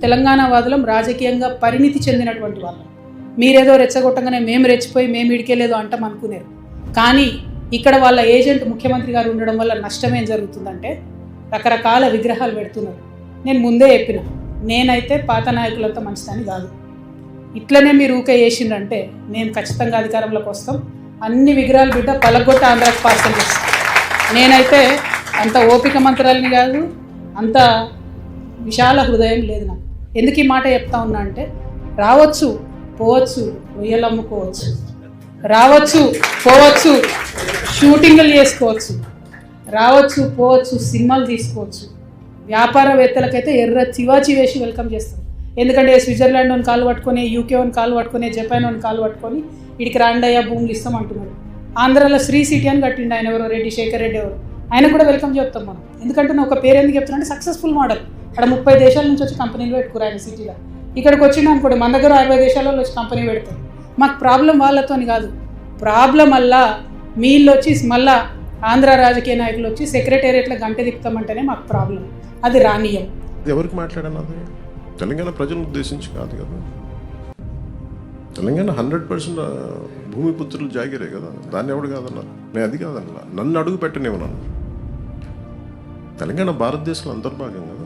తెలంగాణ వాదులం రాజకీయంగా పరిణితి చెందినటువంటి వాళ్ళం. మీరేదో రెచ్చగొట్టగానే మేము రెచ్చిపోయి మేము ఇడికేలేదో అంటాం అనుకునేరు. కానీ ఇక్కడ వాళ్ళ ఏజెంట్ ముఖ్యమంత్రి గారు ఉండడం వల్ల నష్టం ఏం జరుగుతుందంటే రకరకాల విగ్రహాలు పెడుతున్నారు. నేను ముందే చెప్పిన, నేనైతే పాత నాయకులంతా మంచిదని కాదు. ఇట్లనే మీరు ఊకే చేసిండ్రంటే నేను ఖచ్చితంగా అధికారంలోకి వస్తాం. అన్ని విగ్రహాలు బిడ్డ పలగొట్ట ఆంధ్రాకి పార్సల్ చేస్తాం. నేనైతే అంత ఓపిక మంత్రాలని కాదు, అంత విశాల హృదయం లేదు నాకు. ఎందుకు ఈ మాట చెప్తా ఉన్నా అంటే, రావచ్చు పోవచ్చు, రొయ్యలు అమ్ముకోవచ్చు, రావచ్చు పోవచ్చు, షూటింగ్లు చేసుకోవచ్చు, రావచ్చు పోవచ్చు, సినిమాలు తీసుకోవచ్చు. వ్యాపారవేత్తలకైతే ఎర్ర చివాచి వేసి వెల్కమ్ చేస్తారు. ఎందుకంటే స్విట్జర్లాండ్ అని కాలు పట్టుకొని, యూకే అని కాలు పట్టుకొని, జపాన్ అని కాలు పట్టుకొని వీడికి రాండయ్యా భూములు ఇస్తాం అంటున్నారు. ఆంధ్రాలో శ్రీ సిటీ అని కట్టిండు ఆయన, ఎవరో రెడ్డి శేఖర్ రెడ్డి ఎవరు, ఆయన కూడా వెల్కమ్ చెప్తాం మనం. ఎందుకంటే నేను ఒక పేరు ఎందుకు చెప్తున్నా అంటే సక్సెస్ఫుల్ మోడల్. అక్కడ 30 దేశాల నుంచి వచ్చి కంపెనీలు పెట్టుకురు ఆయన సిటీలో. ఇక్కడికి వచ్చిండు అనుకోండి, మన దగ్గర 60 దేశాలలో వచ్చి కంపెనీ పెడతారు. మాకు ప్రాబ్లం వాళ్ళతోని కాదు, ప్రాబ్లం అలా మీళ్ళు వచ్చి మళ్ళా ఆంధ్ర రాజకీయ నాయకులు వచ్చి సెక్రటేరియట్లో గంట తిప్పుతామంటేనే మాకు ప్రాబ్లం. అది రానియం. ఎవరికి మాట్లాడన్నది తెలంగాణ ప్రజలను ఉద్దేశించి కాదు కదా. తెలంగాణ 100% భూమిపుత్రులు జాగిరే కదా, దాన్ని ఎవడు కాదన్నారు. నేను అది కాదన్నా, నన్ను అడుగు పెట్టనివ్వను. తెలంగాణ భారతదేశంలో అంతర్భాగం కదా.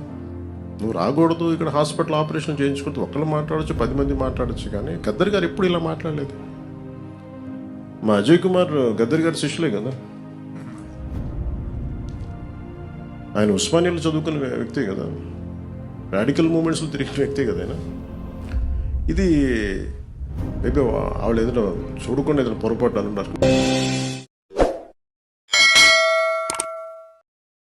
నువ్వు రాకూడదు, ఇక్కడ హాస్పిటల్ ఆపరేషన్ చేయించుకుంటూ ఒక్కళ్ళు మాట్లాడచ్చు, 10 మంది మాట్లాడచ్చు. కానీ గద్దర్ గారు ఎప్పుడు ఇలా మాట్లాడలేదు. మా అజయ్ కుమార్ గద్దర్ గారి శిష్యులే కదా. ఆయన ఉస్మానియాలో చదువుకున్న వ్యక్తే కదా, రాడికల్ మూమెంట్స్లో తిరిగిన వ్యక్తే కదా ఆయన. ఇది మేబీ వాళ్ళు ఏదైనా చూడకుండా ఏదైనా పొరపాటు అనున్నారు.